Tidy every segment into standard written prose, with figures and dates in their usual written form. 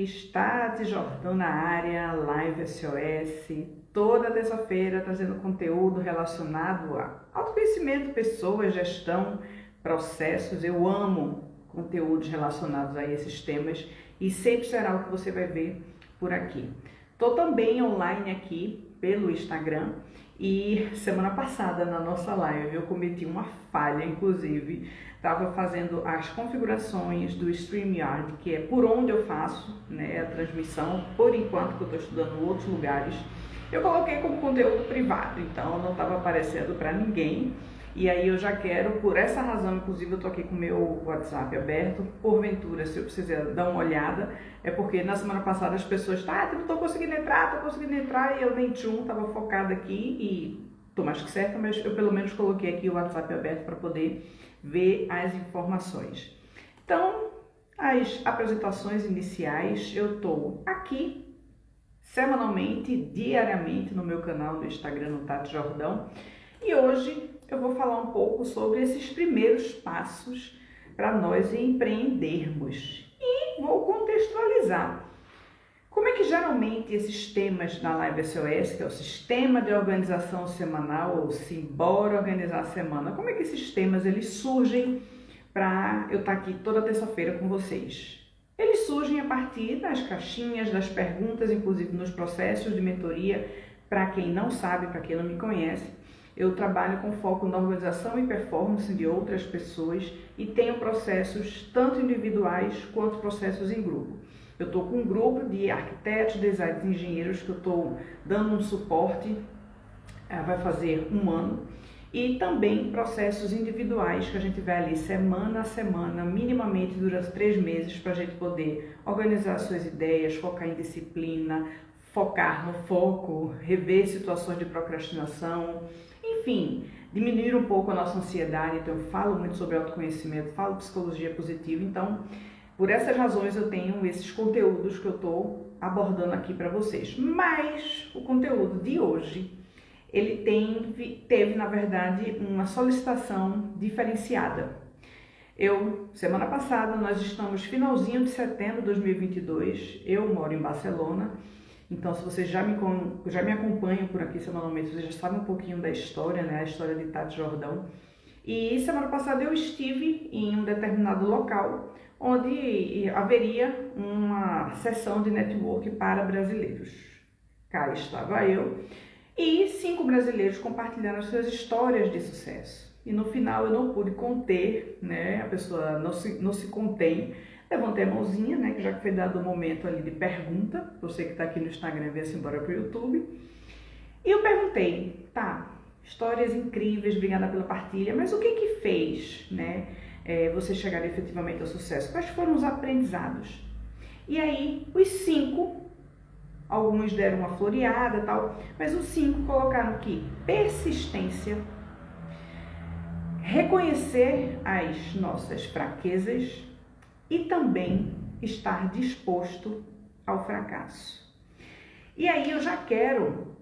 luz, Tati Jordão na área, Live SOS, toda terça-feira trazendo conteúdo relacionado a autoconhecimento, pessoas, gestão, processos. Eu amo conteúdos relacionados a esses temas e sempre será o que você vai ver por aqui. Estou também online aqui pelo Instagram e semana passada na nossa live eu cometi uma falha, inclusive estava fazendo as configurações do StreamYard, que é por onde eu faço, né, a transmissão, por enquanto que eu estou estudando outros lugares. Eu coloquei como conteúdo privado, então não estava aparecendo para ninguém. E aí eu já quero, por essa razão, inclusive eu tô aqui com o meu WhatsApp aberto, porventura, se eu precisar dar uma olhada, é porque na semana passada as pessoas, não tô conseguindo entrar, e eu nem tava focada aqui e tô mais que certa, mas eu pelo menos coloquei aqui o WhatsApp aberto para poder ver as informações. Então, as apresentações iniciais, eu tô aqui semanalmente, diariamente no meu canal do Instagram, no Tati Jordão, e hoje eu vou falar um pouco sobre esses primeiros passos para nós empreendermos e vou contextualizar. Como é que geralmente esses temas na Live SOS, que é o sistema de organização semanal, ou Simbora Organizar a Semana, como é que esses temas eles surgem para eu estar aqui toda terça-feira com vocês? Eles surgem a partir das caixinhas, das perguntas, inclusive nos processos de mentoria. Para quem não sabe, para quem não me conhece, eu trabalho com foco na organização e performance de outras pessoas e tenho processos tanto individuais quanto processos em grupo. Eu estou com um grupo de arquitetos, designers e engenheiros que eu estou dando um suporte, vai fazer um ano, e também processos individuais que a gente vai ali semana a semana, minimamente durante 3 meses, para a gente poder organizar suas ideias, focar em disciplina, focar no foco, rever situações de procrastinação, enfim, diminuir um pouco a nossa ansiedade. Então eu falo muito sobre autoconhecimento, falo psicologia positiva, então por essas razões eu tenho esses conteúdos que eu estou abordando aqui para vocês. Mas o conteúdo de hoje, ele teve na verdade uma solicitação diferenciada. Semana passada, nós estamos finalzinho de setembro de 2022, eu moro em Barcelona. Então, se vocês já me acompanham por aqui semanalmente, vocês já sabem um pouquinho da história, né? A história de Tati Jordão. E semana passada eu estive em um determinado local onde haveria uma sessão de network para brasileiros. Cá estava eu e 5 brasileiros compartilhando as suas histórias de sucesso. E no final eu não pude conter, né? A pessoa não se contém. Levantei a mãozinha, né, que já foi dado o momento ali de pergunta, você que está aqui no Instagram, vem-se embora para o YouTube. E eu perguntei, histórias incríveis, obrigada pela partilha, mas o que fez, né, você chegar efetivamente ao sucesso? Quais foram os aprendizados? E aí, os 5, alguns deram uma floreada e tal, mas os 5 colocaram aqui persistência, reconhecer as nossas fraquezas, e também estar disposto ao fracasso. E aí eu já quero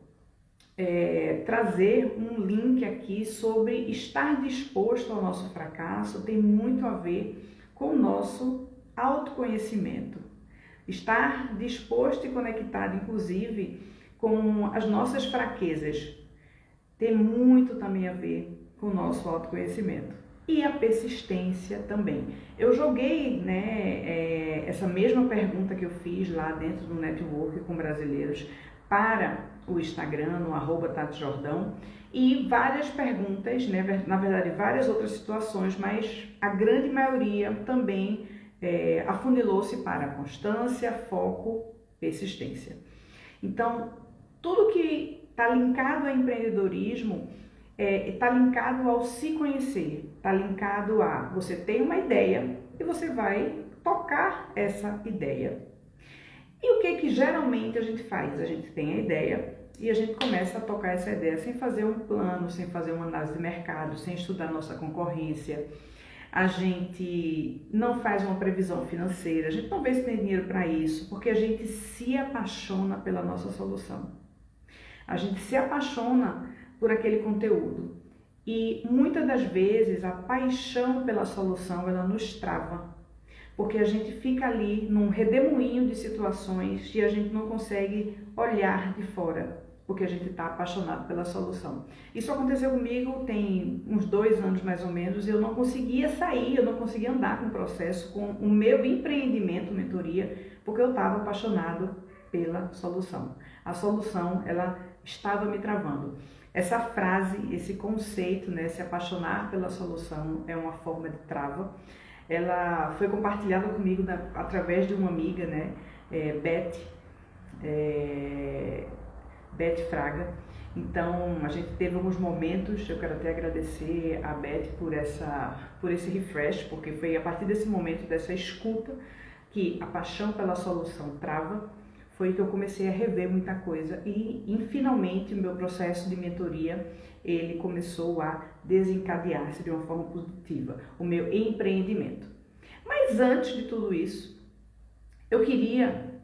trazer um link aqui sobre estar disposto ao nosso fracasso, tem muito a ver com o nosso autoconhecimento. Estar disposto e conectado, inclusive, com as nossas fraquezas, tem muito também a ver com o nosso autoconhecimento. E a persistência também. Eu joguei, né, essa mesma pergunta que eu fiz lá dentro do network com brasileiros para o Instagram, no @TatiJordão, e várias perguntas, né, na verdade várias outras situações, mas a grande maioria também afunilou-se para constância, foco, persistência. Então, tudo que está linkado ao empreendedorismo está linkado ao se conhecer, está linkado a você ter uma ideia e você vai tocar essa ideia. E o que geralmente a gente faz? A gente tem a ideia e a gente começa a tocar essa ideia sem fazer um plano, sem fazer uma análise de mercado, sem estudar a nossa concorrência. A gente não faz uma previsão financeira, a gente não vê se tem dinheiro para isso, porque a gente se apaixona pela nossa solução. A gente se apaixona por aquele conteúdo. E muitas das vezes a paixão pela solução ela nos trava. porque a gente fica ali num redemoinho de situações e a gente não consegue olhar de fora, porque a gente está apaixonado pela solução. Isso aconteceu comigo tem uns 2 anos mais ou menos, eu não conseguia sair, eu não conseguia andar com o processo, com o meu empreendimento, mentoria, porque eu estava apaixonado pela solução. A solução, ela estava me travando. Essa frase, esse conceito, né, se apaixonar pela solução é uma forma de trava. Ela foi compartilhada comigo através de uma amiga, né, Beth Fraga. Então, a gente teve alguns momentos, eu quero até agradecer a Beth por esse refresh, porque foi a partir desse momento, dessa escuta, que a paixão pela solução trava, foi que eu comecei a rever muita coisa e finalmente o meu processo de mentoria, ele começou a desencadear-se de uma forma positiva, o meu empreendimento. Mas antes de tudo isso, eu queria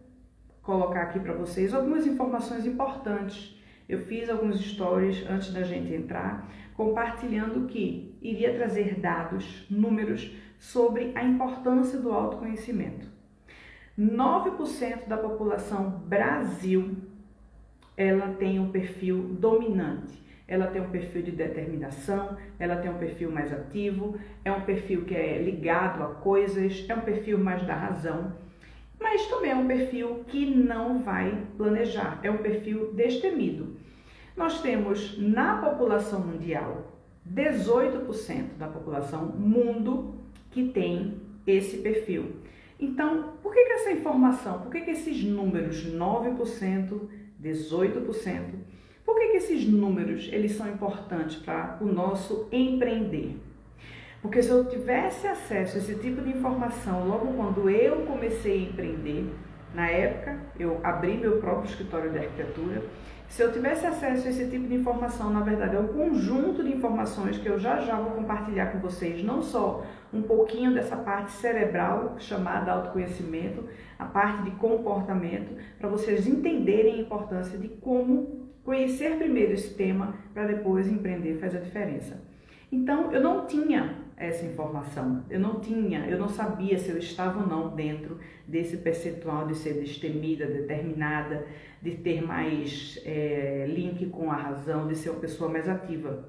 colocar aqui para vocês algumas informações importantes. Eu fiz alguns stories antes da gente entrar, compartilhando que iria trazer dados, números sobre a importância do autoconhecimento. 9% da população Brasil, ela tem um perfil dominante. Ela tem um perfil de determinação, ela tem um perfil mais ativo, é um perfil que é ligado a coisas, é um perfil mais da razão, mas também é um perfil que não vai planejar, é um perfil destemido. Nós temos na população mundial 18% da população mundo que tem esse perfil. Então, por que essa informação, por que esses números 9%, 18%, por que esses números eles são importantes para o nosso empreender? Porque se eu tivesse acesso a esse tipo de informação logo quando eu comecei a empreender, na época eu abri meu próprio escritório de arquitetura, se eu tivesse acesso a esse tipo de informação, na verdade é um conjunto de informações que eu já vou compartilhar com vocês, não só um pouquinho dessa parte cerebral chamada autoconhecimento, a parte de comportamento, para vocês entenderem a importância de como conhecer primeiro esse tema para depois empreender faz a diferença. Então, eu não tinha essa informação, eu não sabia se eu estava ou não dentro desse percentual de ser destemida, determinada, de ter mais link com a razão, de ser uma pessoa mais ativa.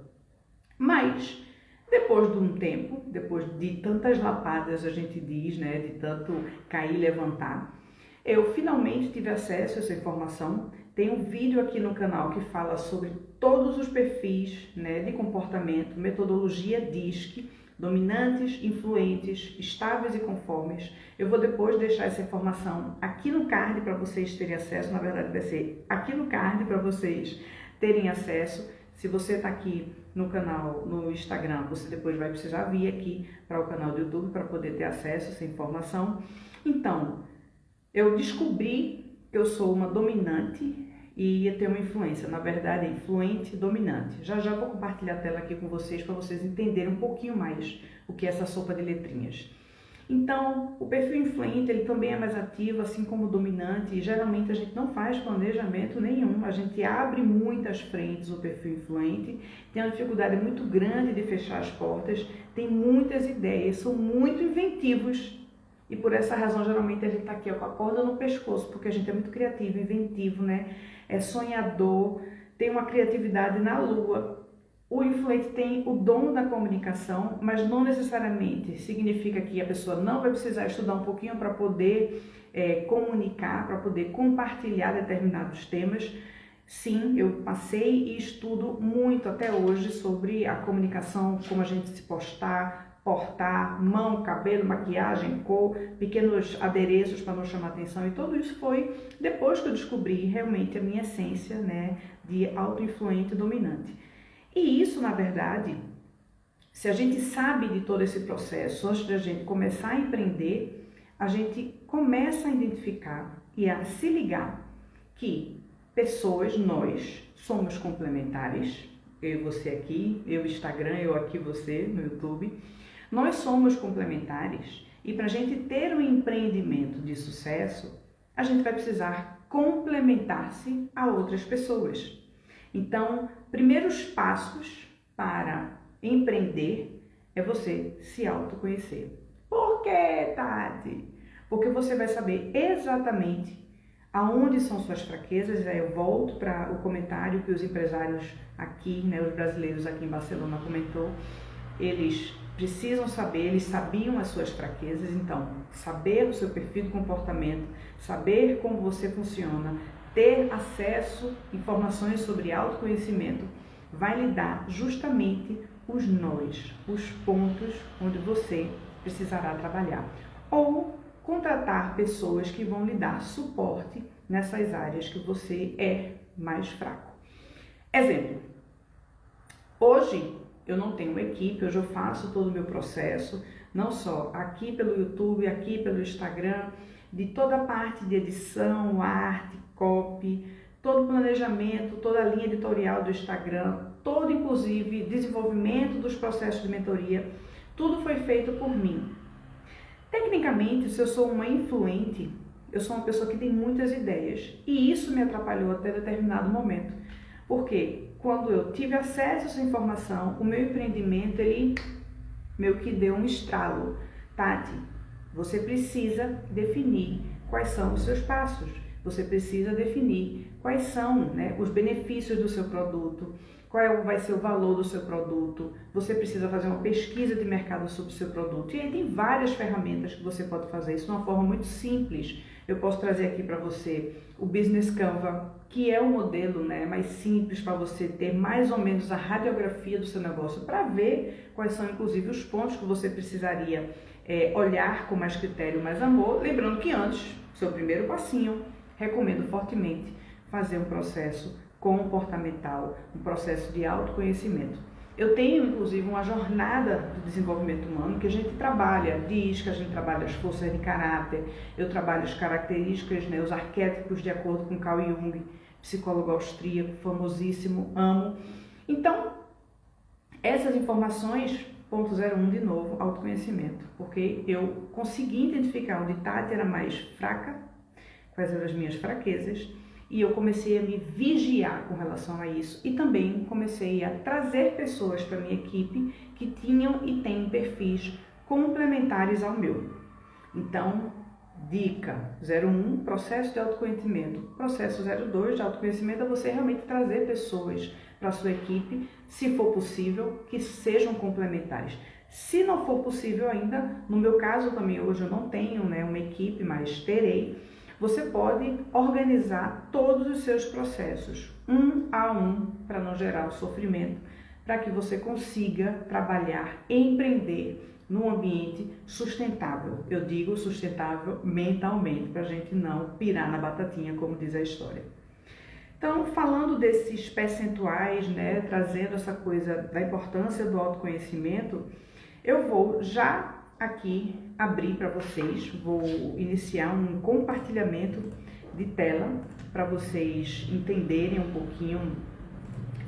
Mas, depois de um tempo, depois de tantas lapadas, a gente diz, né, de tanto cair e levantar, eu finalmente tive acesso a essa informação. Tem um vídeo aqui no canal que fala sobre todos os perfis, né, de comportamento, metodologia DISC, dominantes, influentes, estáveis e conformes. Eu vou depois deixar essa informação aqui no card para vocês terem acesso. Na verdade, vai ser aqui no card para vocês terem acesso. Se você está aqui no canal, no Instagram, você depois vai precisar vir aqui para o canal do YouTube para poder ter acesso a essa informação. Então, eu descobri que eu sou uma dominante e ia ter uma influência, na verdade é influente e dominante. Já vou compartilhar a tela aqui com vocês para vocês entenderem um pouquinho mais o que é essa sopa de letrinhas. Então, o perfil influente, ele também é mais ativo, assim como o dominante, e geralmente a gente não faz planejamento nenhum, a gente abre muitas frentes o perfil influente, tem uma dificuldade muito grande de fechar as portas, tem muitas ideias, são muito inventivos, e por essa razão, geralmente, a gente está aqui ó, com a corda no pescoço, porque a gente é muito criativo, inventivo, né? É sonhador, tem uma criatividade na lua. O influente tem o dom da comunicação, mas não necessariamente significa que a pessoa não vai precisar estudar um pouquinho para poder comunicar, para poder compartilhar determinados temas. Sim, eu passei e estudo muito até hoje sobre a comunicação, como a gente se portar, mão, cabelo, maquiagem, cor, pequenos adereços para não chamar atenção, e tudo isso foi depois que eu descobri realmente a minha essência, né, de autoinfluente dominante. E isso, na verdade, se a gente sabe de todo esse processo, antes de a gente começar a empreender, a gente começa a identificar e a se ligar que pessoas, nós, somos complementares, eu e você aqui, eu Instagram, eu aqui você no YouTube, nós somos complementares e para a gente ter um empreendimento de sucesso, a gente vai precisar complementar-se a outras pessoas. Então, primeiros passos para empreender é você se autoconhecer. Por que, Tati? Porque você vai saber exatamente aonde são suas fraquezas. Aí eu volto para o comentário que os empresários aqui, né, os brasileiros aqui em Barcelona comentou. Eles precisam saber, eles sabiam as suas fraquezas, então saber o seu perfil de comportamento, saber como você funciona, ter acesso a informações sobre autoconhecimento, vai lhe dar justamente os nós, os pontos onde você precisará trabalhar. Ou contratar pessoas que vão lhe dar suporte nessas áreas que você é mais fraco. Exemplo, hoje eu não tenho uma equipe, hoje eu faço todo o meu processo, não só aqui pelo YouTube, aqui pelo Instagram, de toda a parte de edição, arte, copy, todo o planejamento, toda a linha editorial do Instagram, todo inclusive desenvolvimento dos processos de mentoria, tudo foi feito por mim. Tecnicamente, se eu sou uma influente, eu sou uma pessoa que tem muitas ideias e isso me atrapalhou até determinado momento. Por quê? Quando eu tive acesso a essa informação, o meu empreendimento, ele meio que deu um estralo. Tati, você precisa definir quais são os seus passos. Você precisa definir quais são, né, os benefícios do seu produto, qual vai ser o valor do seu produto. Você precisa fazer uma pesquisa de mercado sobre o seu produto. E aí tem várias ferramentas que você pode fazer isso de uma forma muito simples. Eu posso trazer aqui para você o Business Canva, que é um modelo, né, mais simples para você ter mais ou menos a radiografia do seu negócio, para ver quais são inclusive os pontos que você precisaria olhar com mais critério, mais amor. Lembrando que antes, seu primeiro passinho, recomendo fortemente fazer um processo comportamental, um processo de autoconhecimento. Eu tenho, inclusive, uma jornada de desenvolvimento humano que a gente trabalha, diz que a gente trabalha as forças de caráter, eu trabalho as características, né, os arquétipos de acordo com Carl Jung, psicólogo austríaco, famosíssimo, amo. Então, essas informações, ponto 01 de novo, autoconhecimento, porque eu consegui identificar onde Tati era mais fraca, quais eram as minhas fraquezas, e eu comecei a me vigiar com relação a isso e também comecei a trazer pessoas para minha equipe que tinham e têm perfis complementares ao meu. Então, dica 01, processo de autoconhecimento. Processo 02 de autoconhecimento é você realmente trazer pessoas para a sua equipe, se for possível, que sejam complementares. Se não for possível ainda, no meu caso também hoje eu não tenho, né, uma equipe, mas terei. Você pode organizar todos os seus processos, um a um, para não gerar o sofrimento, para que você consiga trabalhar, empreender num ambiente sustentável. Eu digo sustentável mentalmente, para a gente não pirar na batatinha, como diz a história. Então, falando desses percentuais, né, trazendo essa coisa da importância do autoconhecimento, eu vou já aqui abrir para vocês, vou iniciar um compartilhamento de tela para vocês entenderem um pouquinho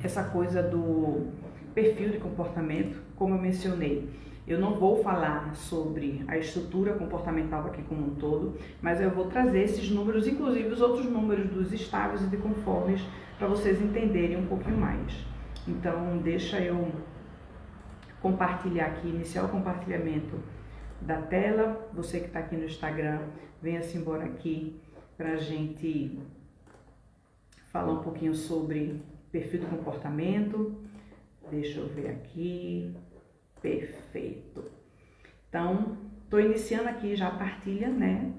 essa coisa do perfil de comportamento. Como eu mencionei, eu não vou falar sobre a estrutura comportamental aqui como um todo, mas eu vou trazer esses números, inclusive os outros números dos estágios e de conformes, para vocês entenderem um pouquinho mais. Então, deixa eu compartilhar aqui, iniciar o compartilhamento da tela. Você que está aqui no Instagram, venha-se embora aqui para a gente falar um pouquinho sobre perfil de comportamento. Deixa eu ver aqui. Perfeito. Então, estou iniciando aqui já a partilha, né?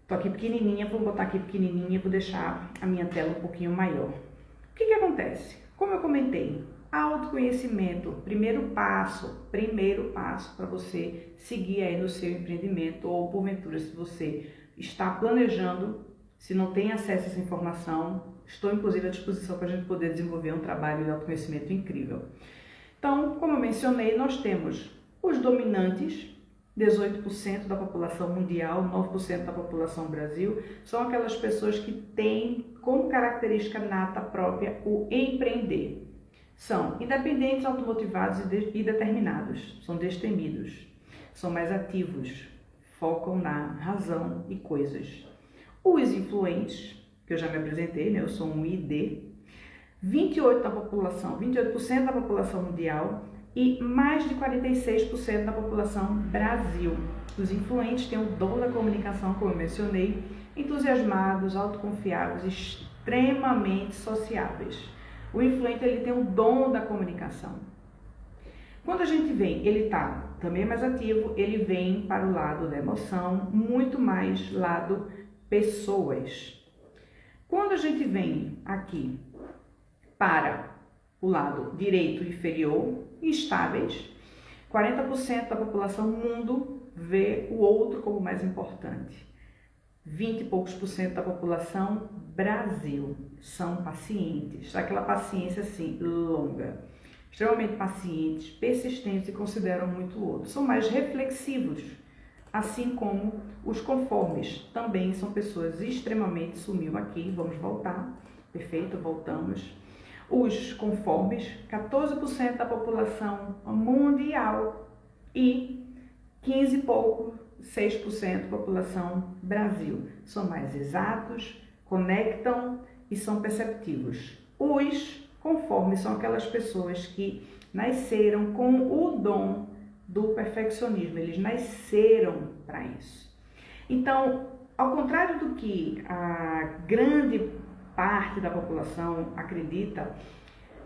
Estou aqui pequenininha, vou botar aqui pequenininha, vou deixar a minha tela um pouquinho maior. O que acontece? Como eu comentei, autoconhecimento, primeiro passo para você seguir aí no seu empreendimento, ou porventura, se você está planejando, se não tem acesso a essa informação, estou inclusive à disposição para a gente poder desenvolver um trabalho de autoconhecimento incrível. Então, como eu mencionei, nós temos os dominantes, 18% da população mundial, 9% da população Brasil, são aquelas pessoas que têm como característica nata própria o empreender. São independentes, automotivados e determinados, são destemidos, são mais ativos, focam na razão e coisas. Os influentes, que eu já me apresentei, né? Eu sou um ID, 28% da população mundial e mais de 46% da população Brasil. Os influentes têm o dom da comunicação, como eu mencionei, entusiasmados, autoconfiáveis, extremamente sociáveis. O influente ele tem o dom da comunicação. Quando a gente vem, ele está também mais ativo, ele vem para o lado da emoção, muito mais lado pessoas. Quando a gente vem aqui para o lado direito inferior, instáveis, 40% da população mundo vê o outro como mais importante. 20 e poucos por cento da população Brasil são pacientes, aquela paciência assim longa, extremamente pacientes, persistentes e consideram muito o outro. São mais reflexivos, assim como os conformes, também são pessoas extremamente, sumiu aqui, vamos voltar, perfeito, voltamos. Os conformes, 14% da população mundial e 15 e pouco, 6% da população Brasil. São mais exatos, conectam e são perceptivos. Os conformes são aquelas pessoas que nasceram com o dom do perfeccionismo, eles nasceram para isso. Então, ao contrário do que a grande parte da população acredita,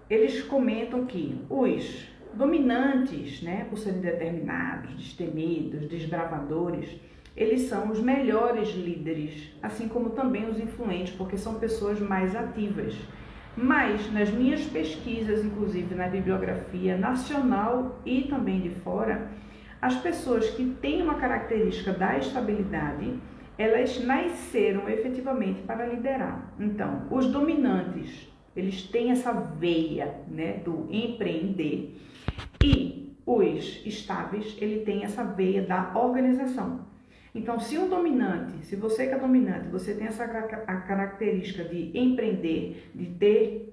eles comentam que os dominantes, né, por serem determinados, destemidos, desbravadores, eles são os melhores líderes, assim como também os influentes, porque são pessoas mais ativas. Mas nas minhas pesquisas, inclusive na bibliografia nacional e também de fora, as pessoas que têm uma característica da estabilidade, elas nasceram efetivamente para liderar. Então, os dominantes, eles têm essa veia, né, do empreender, e os estáveis, ele tem essa veia da organização. Então, se um dominante, se você que é dominante, você tem essa a característica de empreender, de ter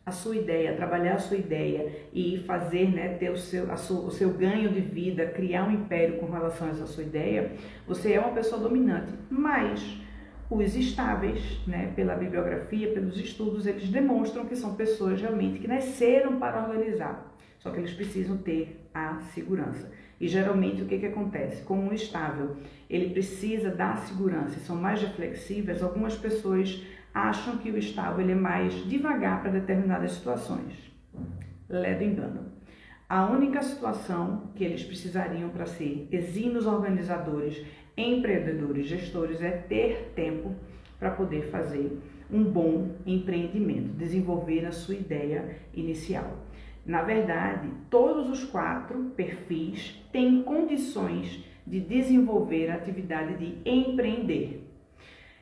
a sua ideia, trabalhar a sua ideia e fazer, né, ter o seu ganho de vida, criar um império com relação a essa sua ideia, você é uma pessoa dominante. Mas os estáveis, né, pela bibliografia, pelos estudos, eles demonstram que são pessoas realmente que nasceram para organizar, só que eles precisam ter a segurança. E geralmente o que acontece? Como um estável, ele precisa da segurança e são mais reflexíveis, algumas pessoas acham que o estável ele é mais devagar para determinadas situações. Ledo engano. A única situação que eles precisariam para ser exímios organizadores, empreendedores, gestores, é ter tempo para poder fazer um bom empreendimento, desenvolver a sua ideia inicial. Na verdade, todos os 4 perfis têm condições de desenvolver a atividade de empreender.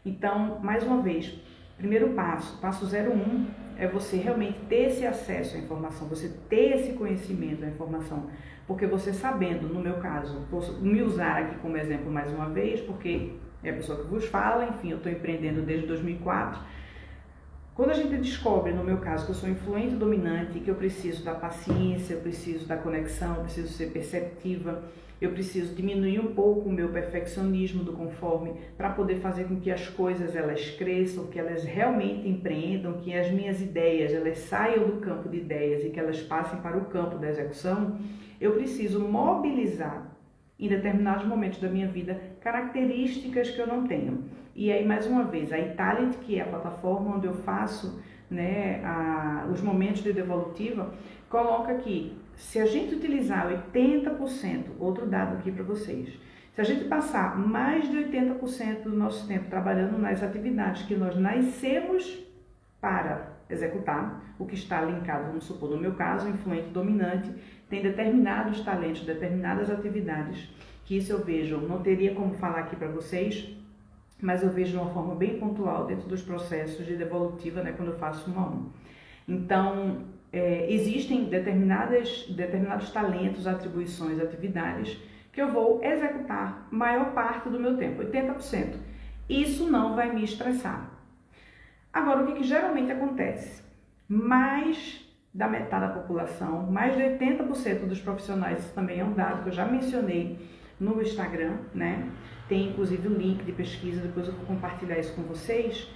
Então, mais uma vez, primeiro passo 01, é você realmente ter esse acesso à informação, você ter esse conhecimento da informação, porque você sabendo, no meu caso, vou me usar aqui como exemplo mais uma vez, porque é a pessoa que vos fala, enfim, eu estou empreendendo desde 2004, quando a gente descobre, no meu caso, que eu sou influente dominante, que eu preciso da paciência, eu preciso da conexão, eu preciso ser perceptiva, eu preciso diminuir um pouco o meu perfeccionismo do conforme para poder fazer com que as coisas elas cresçam, que elas realmente empreendam, que as minhas ideias elas saiam do campo de ideias e que elas passem para o campo da execução, eu preciso mobilizar em determinados momentos da minha vida características que eu não tenho. E aí, mais uma vez, a iTalent, que é a plataforma onde eu faço, né, os momentos de devolutiva, coloca aqui, se a gente utilizar 80%, outro dado aqui para vocês, se a gente passar mais de 80% do nosso tempo trabalhando nas atividades que nós nascemos para executar, o que está linkado, vamos supor, no meu caso, o influente dominante, tem determinados talentos, determinadas atividades, que isso eu vejo, não teria como falar aqui para vocês, mas eu vejo de uma forma bem pontual dentro dos processos de devolutiva, né, quando eu faço 1 a 1. Então, existem determinados talentos, atribuições, atividades que eu vou executar maior parte do meu tempo, 80%. Isso não vai me estressar. Agora, o que geralmente acontece? Mais da metade da população, mais de 80% dos profissionais, isso também é um dado que eu já mencionei no Instagram, né? Tem inclusive o link de pesquisa, depois eu vou compartilhar isso com vocês.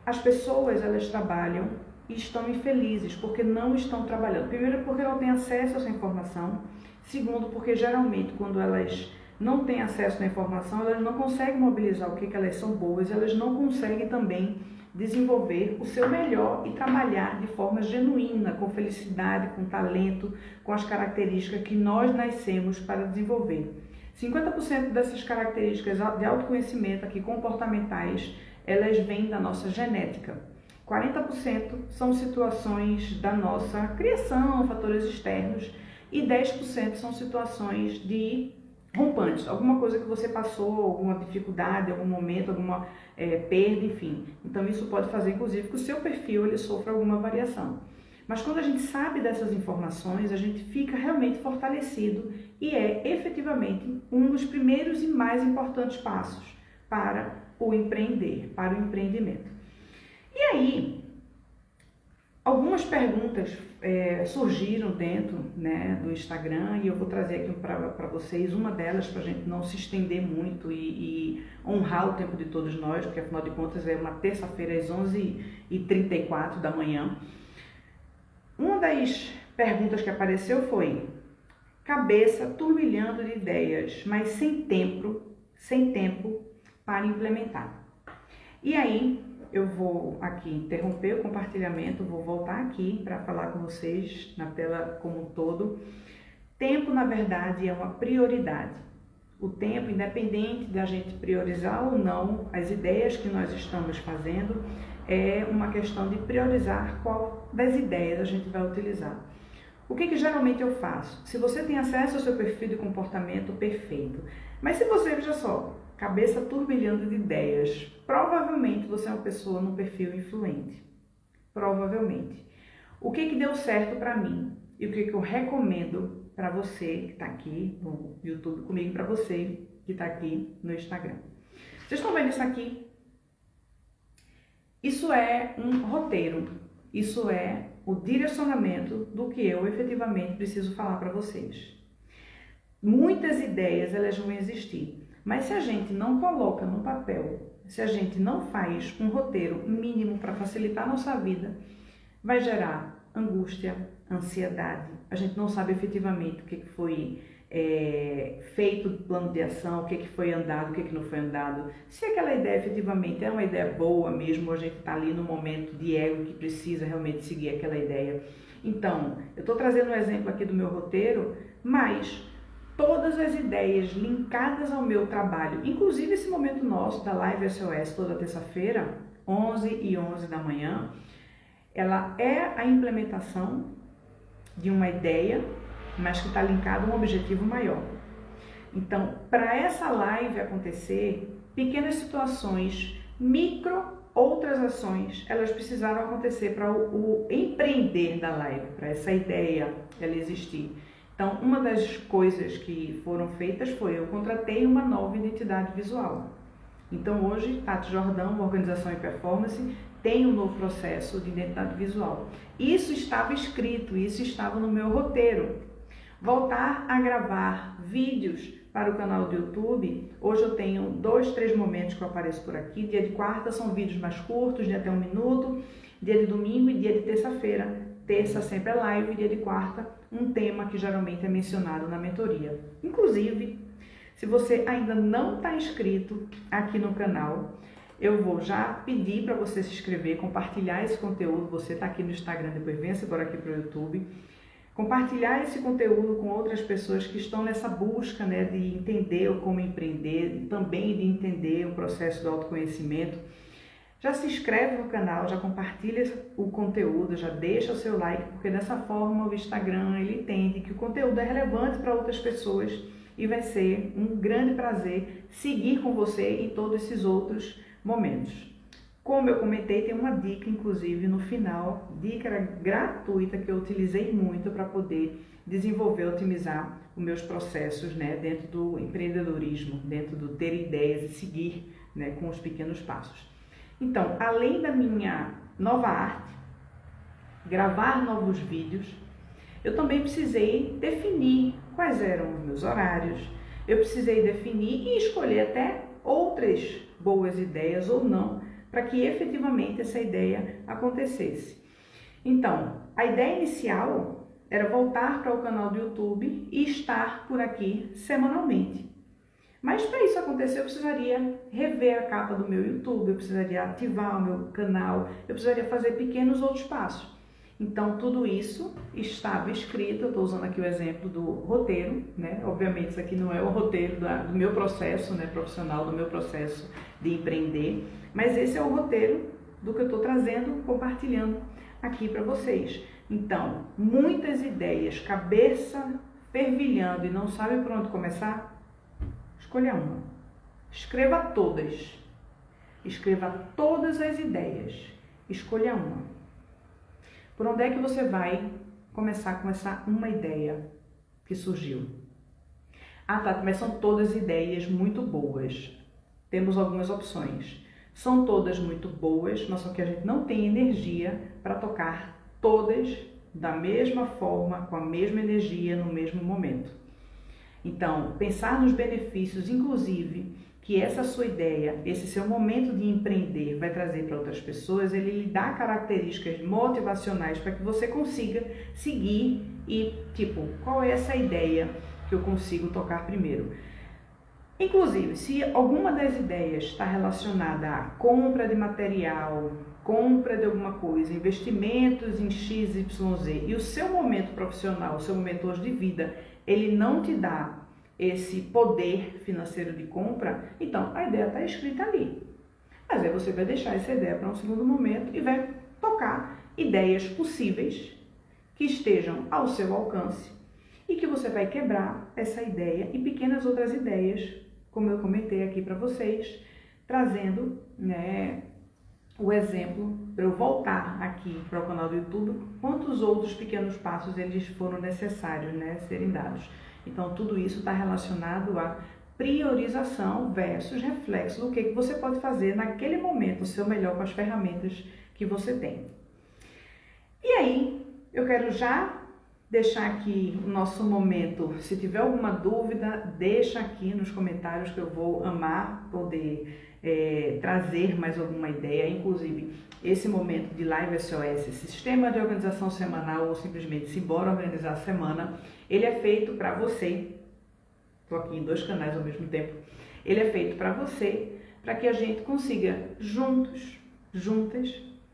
As pessoas, elas trabalham e estão infelizes porque não estão trabalhando. Primeiro, porque não têm acesso a essa informação. Segundo, porque geralmente quando elas não têm acesso à informação, elas não conseguem mobilizar o que elas são boas, elas não conseguem também desenvolver o seu melhor e trabalhar de forma genuína, com felicidade, com talento, com as características que nós nascemos para desenvolver. 50% dessas características de autoconhecimento aqui comportamentais, elas vêm da nossa genética. 40% são situações da nossa criação, fatores externos, e 10% são situações de rompantes, alguma coisa que você passou, alguma dificuldade, algum momento, alguma perda, enfim. Então isso pode fazer, inclusive, que o seu perfil ele sofra alguma variação. Mas quando a gente sabe dessas informações, a gente fica realmente fortalecido e é efetivamente um dos primeiros e mais importantes passos para o empreender, para o empreendimento. E aí, algumas perguntas surgiram dentro, né, do Instagram e eu vou trazer aqui para vocês uma delas para a gente não se estender muito e honrar o tempo de todos nós, porque afinal de contas é uma terça-feira às 11h34 da manhã. Uma das perguntas que apareceu foi: cabeça turbilhando de ideias, mas sem tempo para implementar. E aí, eu vou aqui interromper o compartilhamento, vou voltar aqui para falar com vocês na tela como um todo. Tempo, na verdade, é uma prioridade. O tempo, independente de a gente priorizar ou não as ideias que nós estamos fazendo, é uma questão de priorizar qual das ideias a gente vai utilizar. O que geralmente eu faço? Se você tem acesso ao seu perfil de comportamento, perfeito. Mas se você, veja só, cabeça turbilhando de ideias, provavelmente você é uma pessoa no perfil influente. Provavelmente. O que deu certo para mim e o que eu recomendo para você que está aqui no YouTube comigo e para você que está aqui no Instagram. Vocês estão vendo isso aqui? Isso é um roteiro. Isso é o direcionamento do que eu efetivamente preciso falar para vocês. Muitas ideias elas vão existir. Mas se a gente não coloca no papel, se a gente não faz um roteiro mínimo para facilitar a nossa vida, vai gerar angústia, ansiedade. A gente não sabe efetivamente o que foi feito do plano de ação, o que foi andado, o que não foi andado. Se aquela ideia efetivamente é uma ideia boa mesmo, ou a gente está ali no momento de ego que precisa realmente seguir aquela ideia. Então, eu estou trazendo um exemplo aqui do meu roteiro, mas todas as ideias linkadas ao meu trabalho, inclusive esse momento nosso da Live SOS toda terça-feira, 11h11 da manhã, ela é a implementação de uma ideia, mas que está linkada a um objetivo maior. Então, para essa live acontecer, pequenas situações, outras ações, elas precisaram acontecer para o empreender da live, para essa ideia ela existir. Então, uma das coisas que foram feitas foi, eu contratei uma nova identidade visual. Então, hoje, Tati Jordão, Organização e Performance, tem um novo processo de identidade visual. Isso estava escrito, isso estava no meu roteiro. Voltar a gravar vídeos para o canal do YouTube. Hoje eu tenho 2, 3 momentos que eu apareço por aqui. Dia de quarta são vídeos mais curtos, de até 1 minuto. Dia de domingo e dia de terça-feira. Terça sempre é live, dia de quarta um tema que geralmente é mencionado na mentoria. Inclusive, se você ainda não está inscrito aqui no canal, eu vou já pedir para você se inscrever, compartilhar esse conteúdo. Você está aqui no Instagram, depois venha agora aqui para o YouTube. Compartilhar esse conteúdo com outras pessoas que estão nessa busca, né, de entender como empreender, também de entender o processo do autoconhecimento. Já se inscreve no canal, já compartilha o conteúdo, já deixa o seu like, porque dessa forma o Instagram ele entende que o conteúdo é relevante para outras pessoas e vai ser um grande prazer seguir com você em todos esses outros momentos. Como eu comentei, tem uma dica, inclusive, no final, dica gratuita que eu utilizei muito para poder desenvolver, otimizar os meus processos, né, dentro do empreendedorismo, dentro do ter ideias e seguir, né, com os pequenos passos. Então, além da minha nova arte, gravar novos vídeos, eu também precisei definir quais eram os meus horários, eu precisei definir e escolher até outras boas ideias ou não, para que efetivamente essa ideia acontecesse. Então, a ideia inicial era voltar para o canal do YouTube e estar por aqui semanalmente. Mas para isso acontecer, eu precisaria rever a capa do meu YouTube, eu precisaria ativar o meu canal, eu precisaria fazer pequenos outros passos. Então, tudo isso estava escrito, eu estou usando aqui o exemplo do roteiro, né? Obviamente, isso aqui não é o roteiro do meu processo, né, profissional, do meu processo de empreender, mas esse é o roteiro do que eu estou trazendo, compartilhando aqui para vocês. Então, muitas ideias, cabeça fervilhando e não sabe por onde começar? Escolha uma. Escreva todas. Escreva todas as ideias. Escolha uma. Por onde é que você vai começar com essa uma ideia que surgiu? Ah, tá, mas são todas ideias muito boas. Temos algumas opções. São todas muito boas, mas só que a gente não tem energia para tocar todas da mesma forma, com a mesma energia, no mesmo momento. Então, pensar nos benefícios, inclusive, que essa sua ideia, esse seu momento de empreender vai trazer para outras pessoas, ele lhe dá características motivacionais para que você consiga seguir e, tipo, qual é essa ideia que eu consigo tocar primeiro? Inclusive, se alguma das ideias está relacionada à compra de material, compra de alguma coisa, investimentos em X, Y, Z, e o seu momento profissional, o seu momento hoje de vida, ele não te dá esse poder financeiro de compra, então a ideia está escrita ali. Mas aí você vai deixar essa ideia para um segundo momento e vai tocar ideias possíveis que estejam ao seu alcance e que você vai quebrar essa ideia em pequenas outras ideias, como eu comentei aqui para vocês, trazendo, né, o exemplo para eu voltar aqui para o canal do YouTube, quantos outros pequenos passos eles foram necessários, né, serem dados. Então, tudo isso está relacionado a priorização versus reflexo do que você pode fazer naquele momento, o seu melhor com as ferramentas que você tem. E aí, eu quero já deixar aqui o nosso momento. Se tiver alguma dúvida, deixa aqui nos comentários que eu vou amar poder trazer mais alguma ideia, inclusive esse momento de Live SOS, Sistema de Organização Semanal, ou simplesmente Simbora Organizar a Semana, ele é feito para você, estou aqui em 2 canais ao mesmo tempo, ele é feito para você, para que a gente consiga juntas,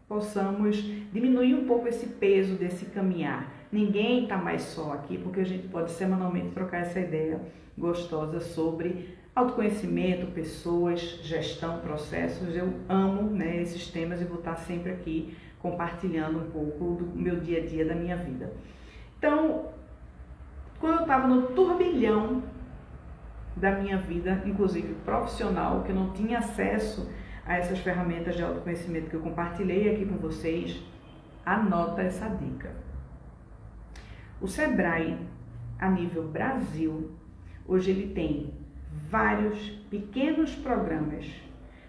possamos diminuir um pouco esse peso desse caminhar. Ninguém está mais só aqui, porque a gente pode semanalmente trocar essa ideia gostosa sobre autoconhecimento, pessoas, gestão, processos. Eu amo, né, esses temas e vou estar sempre aqui compartilhando um pouco do meu dia a dia, da minha vida. Então, quando eu estava no turbilhão da minha vida, inclusive profissional, que eu não tinha acesso a essas ferramentas de autoconhecimento que eu compartilhei aqui com vocês, anota essa dica. O Sebrae, a nível Brasil, hoje ele tem vários pequenos programas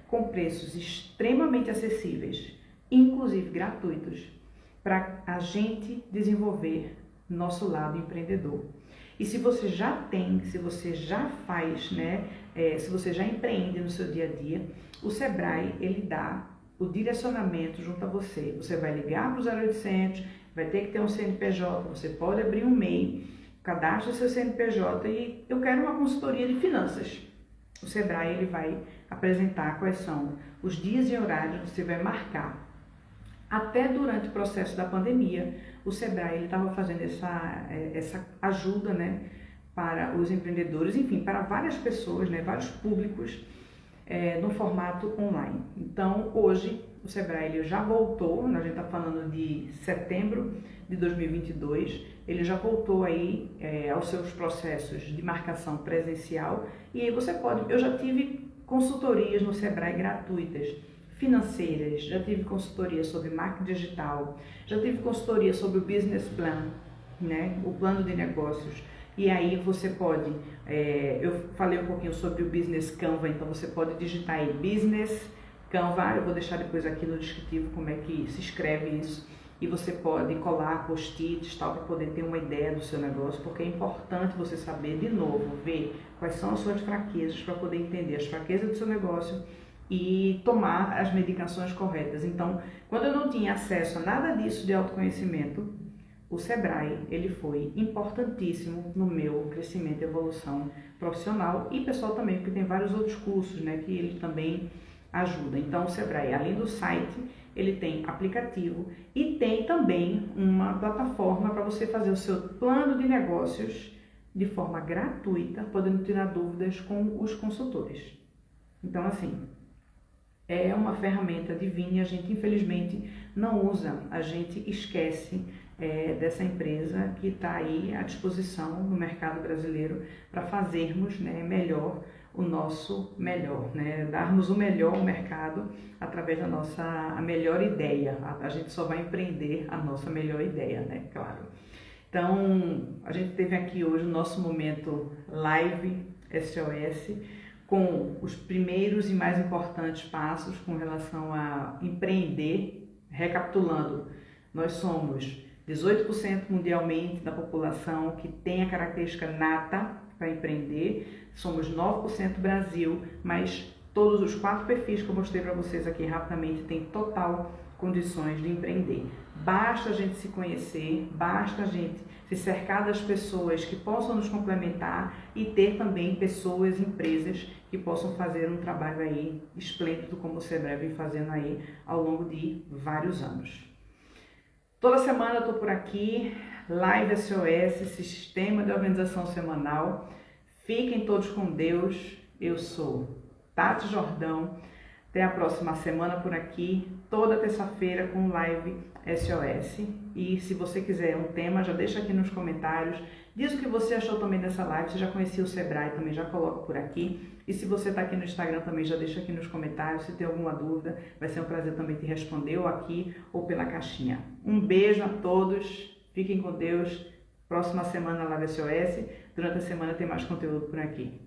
com preços extremamente acessíveis, inclusive gratuitos, para a gente desenvolver nosso lado empreendedor. E se você já tem, se você já faz, né, se você já empreende no seu dia a dia, o Sebrae, ele dá o direcionamento junto a você. Você vai ligar para o 0800, vai ter que ter um CNPJ, você pode abrir um MEI, cadastra seu CNPJ e eu quero uma consultoria de finanças. O Sebrae, ele vai apresentar quais são os dias e horários que você vai marcar. Até durante o processo da pandemia, o Sebrae ele estava fazendo essa ajuda, né, para os empreendedores, enfim, para várias pessoas, né, vários públicos, no formato online. Então, hoje, o Sebrae ele já voltou, a gente está falando de setembro de 2022, ele já voltou aí aos seus processos de marcação presencial e aí você pode, eu já tive consultorias no Sebrae gratuitas, financeiras, já tive consultoria sobre marketing digital, já tive consultoria sobre o business plan, né, o plano de negócios. E aí você pode, eu falei um pouquinho sobre o Business Canva, então você pode digitar aí Business Canva, eu vou deixar depois aqui no descritivo como é que se escreve isso. E você pode colar post-its tal para poder ter uma ideia do seu negócio, porque é importante você saber, de novo, ver quais são as suas fraquezas para poder entender as fraquezas do seu negócio e tomar as medicações corretas. Então, quando eu não tinha acesso a nada disso de autoconhecimento, o Sebrae, ele foi importantíssimo no meu crescimento e evolução profissional e pessoal também, porque tem vários outros cursos, né, que ele também ajuda. Então, o Sebrae, além do site, ele tem aplicativo e tem também uma plataforma para você fazer o seu plano de negócios de forma gratuita, podendo tirar dúvidas com os consultores. Então, assim, é uma ferramenta divina e a gente, infelizmente, não usa, a gente esquece dessa empresa que está aí à disposição no mercado brasileiro para fazermos, né, melhor o nosso melhor, né, darmos o melhor ao mercado através da nossa a melhor ideia. A gente só vai empreender a nossa melhor ideia, né, claro. Então, a gente teve aqui hoje o nosso momento live SOS, com os primeiros e mais importantes passos com relação a empreender. Recapitulando, nós somos 18% mundialmente da população que tem a característica nata para empreender, somos 9% Brasil, mas todos os 4 perfis que eu mostrei para vocês aqui rapidamente têm total condições de empreender. Basta a gente se conhecer, basta a gente se cercar das pessoas que possam nos complementar e ter também pessoas, empresas que possam fazer um trabalho aí esplêndido como o Sebrae vem fazendo aí ao longo de vários anos. Toda semana eu estou por aqui, Live SOS, Sistema de Organização Semanal. Fiquem todos com Deus. Eu sou Tati Jordão. Até a próxima semana por aqui, toda terça-feira com Live SOS. E se você quiser um tema, já deixa aqui nos comentários. Diz o que você achou também dessa live. Se já conhecia o Sebrae, também já coloca por aqui. E se você está aqui no Instagram, também já deixa aqui nos comentários. Se tem alguma dúvida, vai ser um prazer também te responder, ou aqui ou pela caixinha. Um beijo a todos. Fiquem com Deus. Próxima semana Live SOS. Durante a semana tem mais conteúdo por aqui.